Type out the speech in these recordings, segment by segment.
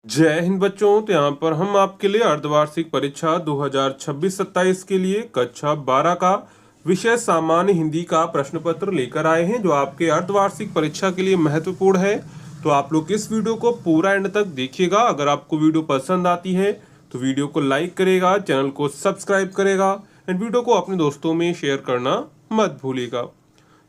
जय हिंद बच्चों। तो यहाँ पर हम आपके लिए अर्धवार्षिक परीक्षा 2026-27 के लिए कक्षा 12 का विषय सामान्य हिंदी का प्रश्न पत्र लेकर आए हैं, जो आपके अर्धवार्षिक परीक्षा के लिए महत्वपूर्ण है। तो आप लोग इस वीडियो को पूरा एंड तक देखिएगा। अगर आपको वीडियो पसंद आती है तो वीडियो को लाइक करेगा, चैनल को सब्सक्राइब करेगा एंड वीडियो को अपने दोस्तों में शेयर करना मत भूलिएगा।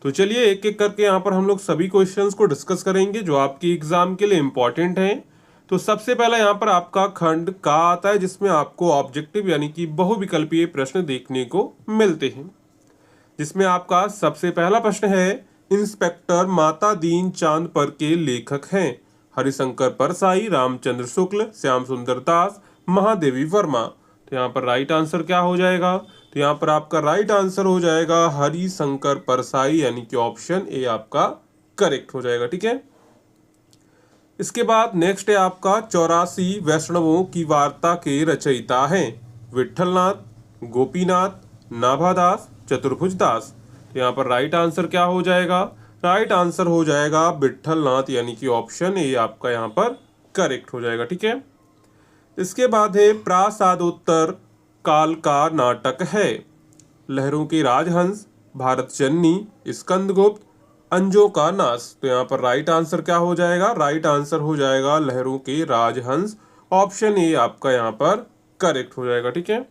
तो चलिए एक एक करके यहाँ पर हम लोग सभी क्वेश्चंस को डिस्कस करेंगे जो आपके एग्जाम के लिए इम्पोर्टेंट हैं। तो सबसे पहला यहाँ पर आपका खंड का आता है, जिसमें आपको ऑब्जेक्टिव यानी कि बहुविकल्पीय प्रश्न देखने को मिलते हैं। जिसमें आपका सबसे पहला प्रश्न है, इंस्पेक्टर माता दीन चांद पर के लेखक हैं? हरिशंकर परसाई, रामचंद्र शुक्ल, श्याम सुंदर दास, महादेवी वर्मा। तो यहाँ पर राइट आंसर क्या हो जाएगा? तो यहाँ पर आपका राइट आंसर हो जाएगा हरिशंकर परसाई, यानी कि ऑप्शन ए आपका करेक्ट हो जाएगा। ठीक है। इसके बाद नेक्स्ट है आपका 84 वैष्णवों की वार्ता के रचयिता हैं? विठलनाथ, गोपीनाथ, नाभादास, चतुर्भुज दास। तो यहाँ पर राइट आंसर क्या हो जाएगा? राइट आंसर हो जाएगा विठलनाथ, यानी कि ऑप्शन ए आपका यहाँ पर करेक्ट हो जाएगा। ठीक है। इसके बाद है प्रासादोत्तर काल का नाटक है? लहरों के राजहंस, भारत जननी, स्कंदगुप्त, अंजों का नाश। तो यहाँ पर राइट आंसर क्या हो जाएगा? राइट आंसर हो जाएगा लहरों के राजहंस, ऑप्शन ए आपका यहाँ पर करेक्ट हो जाएगा। ठीक है।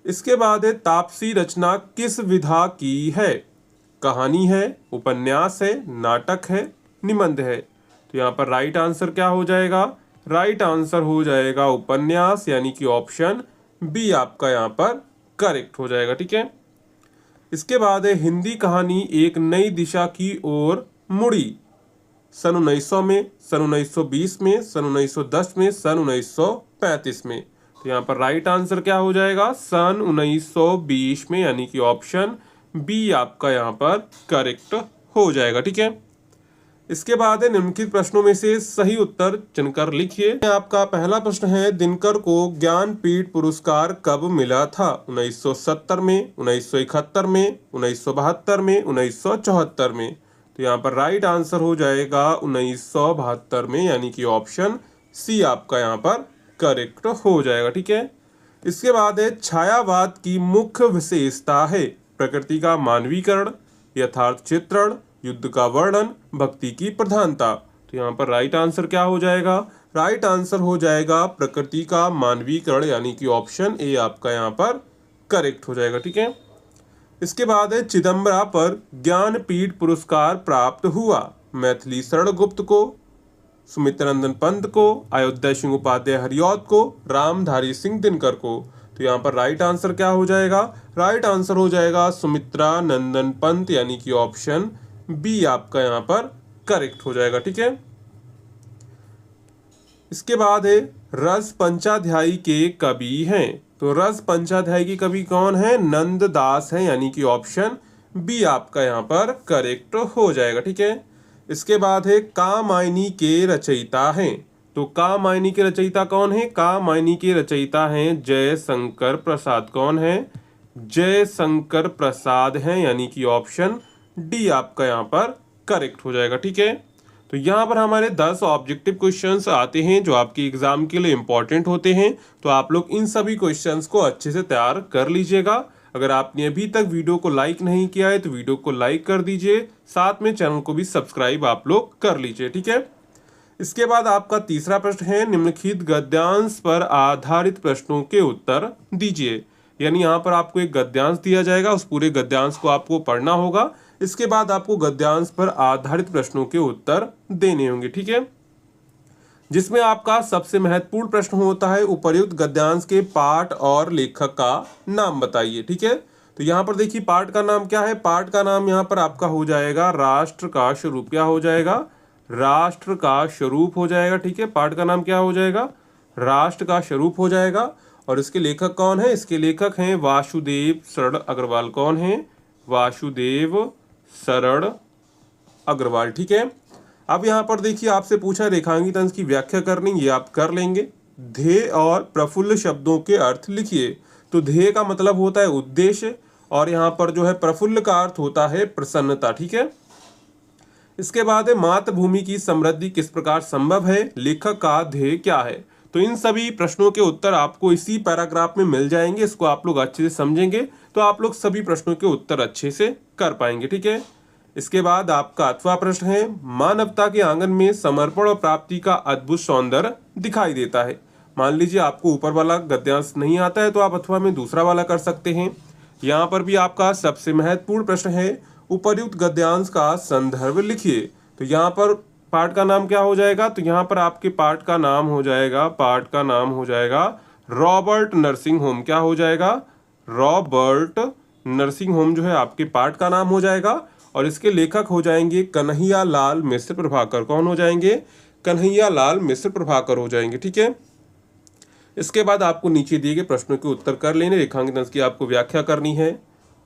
इसके बाद है तापसी रचना किस विधा की है? कहानी है, उपन्यास है, नाटक है, निबंध है। तो यहाँ पर राइट आंसर क्या हो जाएगा? राइट आंसर हो जाएगा उपन्यास, यानी कि ऑप्शन बी आपका यहाँ पर करेक्ट हो जाएगा। ठीक है। इसके बाद है हिंदी कहानी एक नई दिशा की ओर मुड़ी? सन 1900 में, सन 1920 में, सन 1910 में, सन 1935 में। तो यहाँ पर राइट आंसर क्या हो जाएगा? सन 1920 में, यानी कि ऑप्शन बी आपका यहाँ पर करेक्ट हो जाएगा। ठीक है। इसके बाद है निम्नलिखित प्रश्नों में से सही उत्तर चुनकर लिखिए। आपका पहला प्रश्न है, दिनकर को ज्ञानपीठ पुरस्कार कब मिला था? 1970 में, 1971 में, 1972 में, 1974 में। तो यहाँ पर राइट आंसर हो जाएगा 1972 में, यानी कि ऑप्शन सी आपका यहाँ पर करेक्ट हो जाएगा। ठीक है। इसके बाद है छायावाद की मुख्य विशेषता है? प्रकृति का मानवीकरण, यथार्थ चित्रण, युद्ध का वर्णन, भक्ति की प्रधानता। तो यहाँ पर राइट आंसर क्या हो जाएगा? राइट आंसर हो जाएगा प्रकृति का मानवीकरण, यानी कि ऑप्शन ए आपका यहाँ पर करेक्ट हो जाएगा। ठीक है। इसके बाद है चिदम्बरा पर ज्ञानपीठ पुरस्कार प्राप्त हुआ? मैथिली शरण गुप्त को, सुमित्रानंदन पंत को, अयोध्या सिंह उपाध्याय हरिऔध को, रामधारी सिंह दिनकर को। तो यहाँ पर राइट आंसर क्या हो जाएगा? राइट आंसर हो जाएगा सुमित्रानंदन पंत, यानी कि ऑप्शन बी आपका यहाँ पर करेक्ट हो जाएगा। ठीक है। इसके बाद है रस पंचाध्यायी के कवि हैं? तो रस पंचाध्यायी के कवि कौन है? नंददास है, यानी कि ऑप्शन बी आपका यहाँ पर करेक्ट हो जाएगा। ठीक है। इसके बाद है कामायनी के रचयिता हैं? तो कामायनी के रचयिता कौन है? कामायनी के रचयिता हैं जयशंकर प्रसाद। कौन है? जयशंकर प्रसाद हैं, यानी कि ऑप्शन डी आपका यहाँ पर करेक्ट हो जाएगा। ठीक है। तो यहाँ पर हमारे 10 ऑब्जेक्टिव क्वेश्चंस आते हैं जो आपके एग्जाम के लिए इंपॉर्टेंट होते हैं। तो आप लोग इन सभी क्वेश्चंस को अच्छे से तैयार कर लीजिएगा। अगर आपने अभी तक वीडियो को लाइक नहीं किया है तो वीडियो को लाइक कर दीजिए, साथ में चैनल को भी सब्सक्राइब आप लोग कर लीजिए। ठीक है। इसके बाद आपका तीसरा प्रश्न है, निम्नलिखित गद्यांश पर आधारित प्रश्नों के उत्तर दीजिए। यानी यहाँ पर आपको एक गद्यांश दिया जाएगा, उस पूरे गद्यांश को आपको पढ़ना होगा। इसके बाद आपको गद्यांश पर आधारित प्रश्नों के उत्तर देने होंगे। ठीक है। जिसमें आपका सबसे महत्वपूर्ण प्रश्न होता है, उपर्युक्त गद्यांश के पाठ और लेखक का नाम बताइए। ठीक है। तो यहाँ पर देखिए पाठ का नाम क्या है? पाठ का नाम यहाँ पर आपका हो जाएगा राष्ट्र का स्वरूप। क्या हो जाएगा? राष्ट्र का स्वरूप हो जाएगा। ठीक है। पाठ का नाम क्या हो जाएगा? राष्ट्र का स्वरूप हो जाएगा। और इसके लेखक कौन है? इसके लेखक हैं वासुदेव शरण अग्रवाल। कौन है? वासुदेव शरण अग्रवाल। ठीक है। अब यहाँ पर देखिए आपसे पूछा रेखांकित अंश की व्याख्या करनी, ये आप कर लेंगे। ध्येय और प्रफुल्ल शब्दों के अर्थ लिखिए। तो ध्येय का मतलब होता है उद्देश्य, और यहाँ पर जो है प्रफुल्ल का अर्थ होता है प्रसन्नता। ठीक है। इसके बाद है मातृभूमि की समृद्धि किस प्रकार संभव है, लेखक का ध्येय क्या है। तो इन सभी प्रश्नों के उत्तर आपको इसी पैराग्राफ में मिल जाएंगे। इसको आप लोग अच्छे से समझेंगे तो आप लोग सभी प्रश्नों के उत्तर अच्छे से कर पाएंगे। ठीक है। इसके बाद आपका 8वां प्रश्न है, मानवता के आंगन में समर्पण और प्राप्ति का अद्भुत सौंदर्य दिखाई देता है। मान लीजिए आपको ऊपर वाला गद्यांश नहीं आता है तो आप अथवा में दूसरा वाला कर सकते हैं। यहाँ पर भी आपका सबसे महत्वपूर्ण प्रश्न है, उपर्युक्त गद्यांश का संदर्भ लिखिए। तो यहाँ पर पाठ का नाम क्या हो जाएगा, तो यहाँ पर आपके पाठ का नाम हो जाएगा रॉबर्ट नर्सिंग होम। क्या हो जाएगा, रॉबर्ट नर्सिंग होम जो है आपके पाठ का नाम हो जाएगा। और इसके लेखक हो जाएंगे कन्हैया लाल मिश्र प्रभाकर। कौन हो जाएंगे, कन्हैया लाल मिश्र प्रभाकर हो जाएंगे। ठीक है। इसके बाद आपको नीचे दिए गए प्रश्नों के उत्तर कर लेने, रेखांकन की आपको व्याख्या करनी है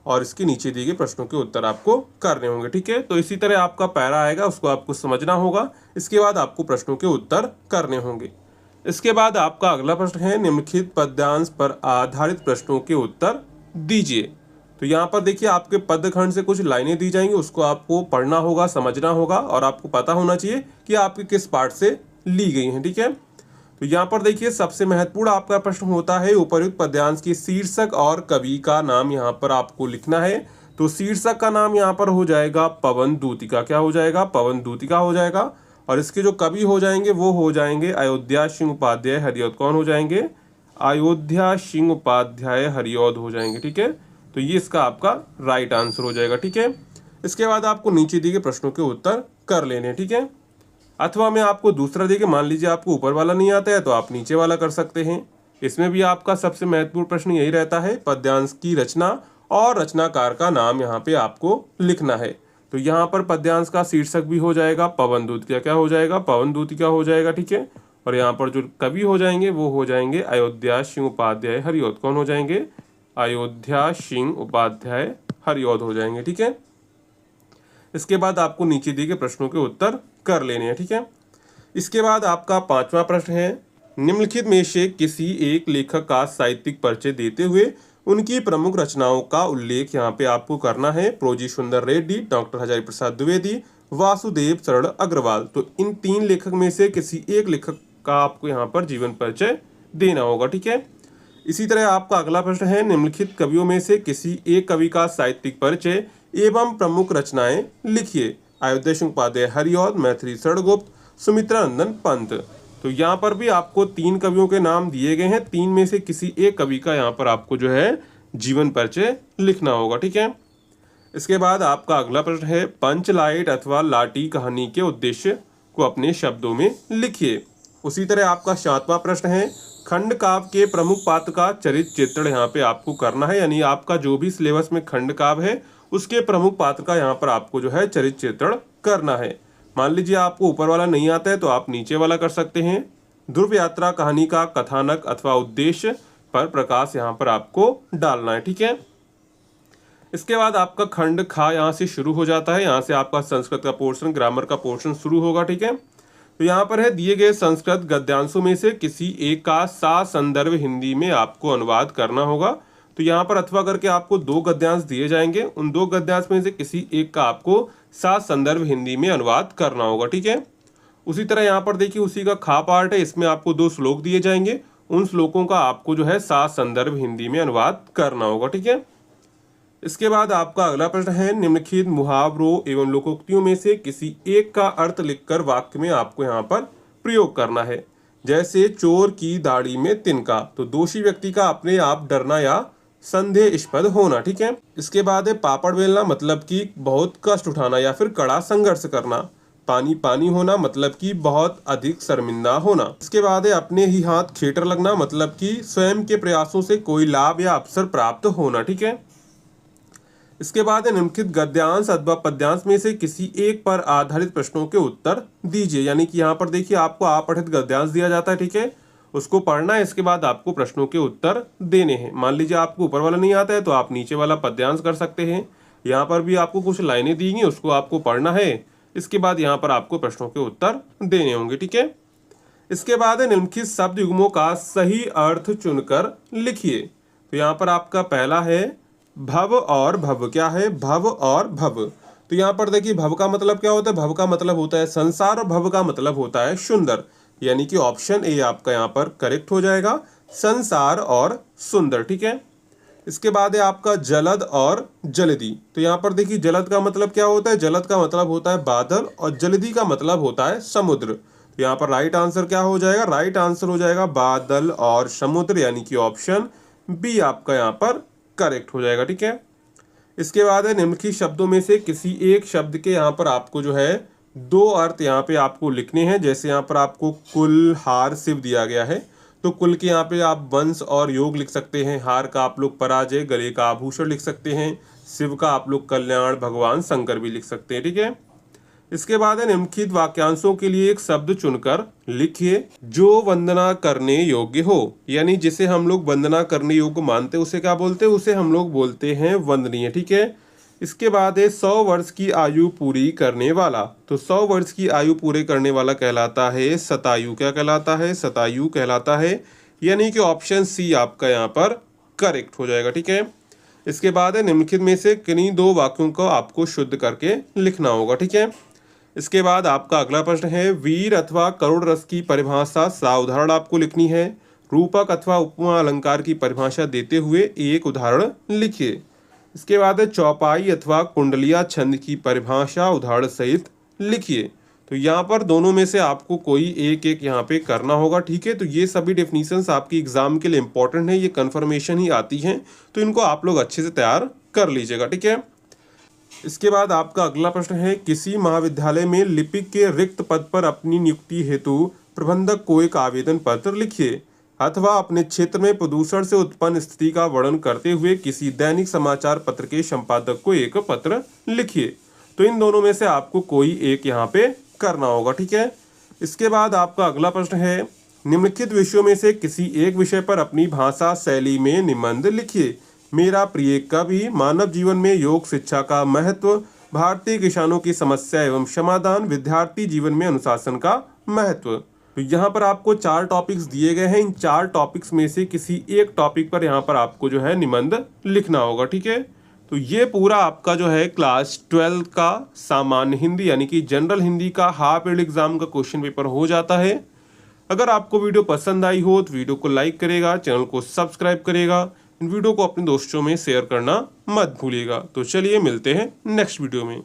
और इसके नीचे दिए गए प्रश्नों के उत्तर आपको करने होंगे। ठीक है। तो इसी तरह आपका पैरा आएगा, उसको आपको समझना होगा। इसके बाद आपको प्रश्नों के उत्तर करने होंगे। इसके बाद आपका अगला प्रश्न है, निम्नलिखित पद्यांश पर आधारित प्रश्नों के उत्तर दीजिए। तो यहाँ पर देखिए आपके पदखंड से कुछ लाइनें दी जाएंगी, उसको आपको पढ़ना होगा, समझना होगा और आपको पता होना चाहिए कि आपके किस पाठ से ली गई हैं। ठीक है। तो यहाँ पर देखिए सबसे महत्वपूर्ण आपका प्रश्न होता है, उपर्युक्त पद्यांश के शीर्षक और कवि का नाम यहाँ पर आपको लिखना है। तो शीर्षक का नाम यहाँ पर हो जाएगा पवन दूतिका। क्या हो जाएगा, पवन दूतिका हो जाएगा। और इसके जो कवि हो जाएंगे वो हो जाएंगे अयोध्या सिंह उपाध्याय हरिऔध। कौन हो जाएंगे, अयोध्या सिंह उपाध्याय हरिऔध हो जाएंगे। ठीक है। तो ये इसका आपका राइट आंसर हो जाएगा। ठीक है। इसके बाद आपको नीचे दिए गए प्रश्नों के उत्तर कर लेने। ठीक है। अथवा मैं आपको दूसरा देके, मान लीजिए आपको ऊपर वाला नहीं आता है तो आप नीचे वाला कर सकते हैं। इसमें भी आपका सबसे महत्वपूर्ण प्रश्न यही रहता है, पद्यांश की रचना और रचनाकार का नाम यहाँ पे आपको लिखना है। तो यहाँ पर पद्यांश का शीर्षक भी हो जाएगा पवन दूतिका। क्या हो जाएगा, पवन दूतिका हो जाएगा। ठीक है। और यहाँ पर जो कवि हो जाएंगे वो हो जाएंगे अयोध्या सिंह उपाध्याय हरिऔध। कौन हो जाएंगे, अयोध्या सिंह उपाध्याय हरिऔध हो जाएंगे। ठीक है। इसके बाद आपको नीचे दिए गए प्रश्नों के उत्तर कर लेने हैं। ठीक है। इसके बाद आपका 5वां प्रश्न है, निम्नलिखित में से किसी एक लेखक का साहित्यिक परिचय देते हुए उनकी प्रमुख रचनाओं का उल्लेख यहाँ पे आपको करना है। प्रोजी सुंदर रेड्डी, डॉक्टर हजारी प्रसाद द्विवेदी, वासुदेव शरण अग्रवाल। तो इन 3 लेखक में से किसी एक लेखक का आपको यहाँ पर जीवन परिचय देना होगा। ठीक है। इसी तरह आपका अगला प्रश्न है, निम्नलिखित कवियों में से किसी एक कवि का साहित्यिक परिचय एवं प्रमुख रचनाएं लिखिए। अयोध्या सिंह उपाध्याय हरिऔध, मैथिली शरणगुप्त, सुमित्रा नंदन पंत। तो यहाँ पर भी आपको 3 कवियों के नाम दिए गए हैं, 3 में से किसी एक कवि का यहाँ पर आपको जो है जीवन परिचय लिखना होगा। ठीक है। इसके बाद आपका अगला प्रश्न है, पंचलाइट अथवा लाठी कहानी के उद्देश्य को अपने शब्दों में लिखिए। उसी तरह आपका 7वां प्रश्न है, खंड काव्य के प्रमुख पात्र का चरित्र चित्रण यहाँ पे आपको करना है। यानी आपका जो भी सिलेबस में खंड काव्य है उसके प्रमुख पात्र का यहाँ पर आपको जो है चरित्र चित्रण करना है। मान लीजिए आपको ऊपर वाला नहीं आता है तो आप नीचे वाला कर सकते हैं। ध्रुव यात्रा कहानी का कथानक अथवा उद्देश्य पर प्रकाश यहाँ पर आपको डालना है। ठीक है। इसके बाद आपका खंड खा यहाँ से शुरू हो जाता है। यहाँ से आपका संस्कृत का पोर्शन, ग्रामर का पोर्शन शुरू होगा। ठीक है। तो यहाँ पर है, दिए गए संस्कृत गद्यांशों में से किसी एक का ससंदर्भ हिंदी में आपको अनुवाद करना होगा। तो यहाँ पर अथवा करके आपको 2 गद्यांश दिए जाएंगे, उन 2 गद्यांश में से किसी एक का आपको ससंदर्भ हिंदी में अनुवाद करना होगा। ठीक है। उसी तरह यहाँ पर देखिए उसी का खा पार्ट है, इसमें आपको 2 श्लोक दिए जाएंगे, उन श्लोकों का आपको जो है ससंदर्भ हिंदी में अनुवाद करना होगा। ठीक है। इसके बाद आपका अगला प्रश्न है, निम्नलिखित मुहावरों एवं लोकोक्तियों में से किसी एक का अर्थ लिखकर वाक्य में आपको यहाँ पर प्रयोग करना है। जैसे चोर की दाढ़ी में तिनका, तो दोषी व्यक्ति का अपने आप डरना या संदेहास्पद होना। ठीक है। इसके बाद है पापड़ बेलना, मतलब कि बहुत कष्ट उठाना या फिर कड़ा संघर्ष करना। पानी पानी होना, मतलब कि बहुत अधिक शर्मिंदा होना। इसके बाद है अपने ही हाथ खेटर लगना, मतलब कि स्वयं के प्रयासों से कोई लाभ या अवसर प्राप्त होना। ठीक है। इसके बाद है निम्नलिखित गद्यांश अथवा पद्यांश में से किसी एक पर आधारित प्रश्नों के उत्तर दीजिए। यानी कि यहाँ पर देखिए आपको अपठित गद्यांश दिया जाता है। ठीक है। उसको पढ़ना है, इसके बाद आपको प्रश्नों के उत्तर देने हैं। मान लीजिए आपको ऊपर वाला नहीं आता है तो आप नीचे वाला पद्यांश कर सकते हैं। यहाँ पर भी आपको कुछ लाइनें दी गई, उसको आपको पढ़ना है, इसके बाद यहाँ पर आपको प्रश्नों के उत्तर देने होंगे। ठीक है। इसके बाद है निम्नलिखित शब्द युग्मों का सही अर्थ चुनकर लिखिए। तो यहाँ पर आपका पहला है भव और भव। क्या है, भव और भव। तो यहाँ पर देखिए भव का मतलब क्या होता है, भव का मतलब होता है संसार और भव का मतलब होता है सुंदर, यानी कि ऑप्शन ए आपका यहाँ पर करेक्ट हो जाएगा, संसार और सुंदर। ठीक है, इसके बाद है आपका जलद और जलधि। तो यहाँ पर देखिए जलद का मतलब क्या होता है, जलद का मतलब होता है बादल और जलधि का मतलब होता है समुद्र। तो यहाँ पर राइट आंसर क्या हो जाएगा, राइट आंसर हो जाएगा बादल और समुद्र, यानी कि ऑप्शन बी आपका यहाँ पर करेक्ट हो जाएगा। ठीक है, इसके बाद है निम्नलिखित शब्दों में से किसी एक शब्द के यहाँ पर आपको जो है दो अर्थ यहाँ पे आपको लिखने हैं। जैसे यहाँ पर आपको कुल हार शिव दिया गया है, तो कुल के यहाँ पे आप वंश और योग लिख सकते हैं, हार का आप लोग पराजय गले का आभूषण लिख सकते हैं, शिव का आप लोग कल्याण भगवान शंकर भी लिख सकते हैं। ठीक है, इसके बाद है निम्नलिखित वाक्यांशों के लिए एक शब्द चुनकर लिखिए जो वंदना करने योग्य हो, यानी जिसे हम लोग वंदना करने योग्य मानते हैं उसे क्या बोलते हैं, उसे हम लोग बोलते हैं वंदनीय। ठीक है, इसके बाद है 100 वर्ष की आयु पूरी करने वाला। तो 100 वर्ष की आयु पूरे करने वाला कहलाता है शतायु। क्या कहलाता है, शतायु कहलाता है, यानी कि ऑप्शन सी आपका यहाँ पर करेक्ट हो जाएगा। ठीक है, इसके बाद है निम्नलिखित में से किन्हीं दो वाक्यों को आपको शुद्ध करके लिखना होगा। ठीक है, इसके बाद आपका अगला प्रश्न है वीर अथवा करुण रस की परिभाषा साउदाहरण आपको लिखनी है। रूपक अथवा उपमा अलंकार की परिभाषा देते हुए एक उदाहरण लिखिए। इसके बाद है चौपाई अथवा कुंडलिया छंद की परिभाषा उदाहरण सहित लिखिए। तो यहाँ पर दोनों में से आपको कोई एक एक यहाँ पे करना होगा। ठीक है, तो ये सभी डेफिनेशंस आपकी एग्जाम के लिए इंपॉर्टेंट है, ये कंफर्मेशन ही आती हैं, तो इनको आप लोग अच्छे से तैयार कर लीजिएगा। ठीक है, इसके बाद आपका अगला प्रश्न है किसी महाविद्यालय में लिपिक के रिक्त पद पर अपनी नियुक्ति हेतु प्रबंधक को एक आवेदन पत्र लिखिए, अथवा अपने क्षेत्र में प्रदूषण से उत्पन्न स्थिति का वर्णन करते हुए किसी दैनिक समाचार पत्र के संपादक को एक पत्र लिखिए। तो इन दोनों में से आपको कोई एक यहाँ पे करना होगा। ठीक है, इसके बाद आपका अगला प्रश्न है निम्नलिखित विषयों में से किसी एक विषय पर अपनी भाषा शैली में निबंध लिखिए। मेरा प्रिय कवि, मानव जीवन में योग शिक्षा का महत्व, भारतीय किसानों की समस्या एवं समाधान, विद्यार्थी जीवन में अनुशासन का महत्व। तो यहाँ पर आपको 4 टॉपिक्स दिए गए हैं, इन 4 टॉपिक्स में से किसी एक टॉपिक पर यहाँ पर आपको जो है निबंध लिखना होगा। ठीक है, तो ये पूरा आपका जो है क्लास 12 का सामान्य हिंदी यानी कि जनरल हिंदी का हाफ ईयरली एग्जाम का क्वेश्चन पेपर हो जाता है। अगर आपको वीडियो पसंद आई हो तो वीडियो को लाइक करेगा, चैनल को सब्सक्राइब करेगा, इन वीडियो को अपने दोस्तों में शेयर करना मत भूलिएगा। तो चलिए मिलते हैं नेक्स्ट वीडियो में।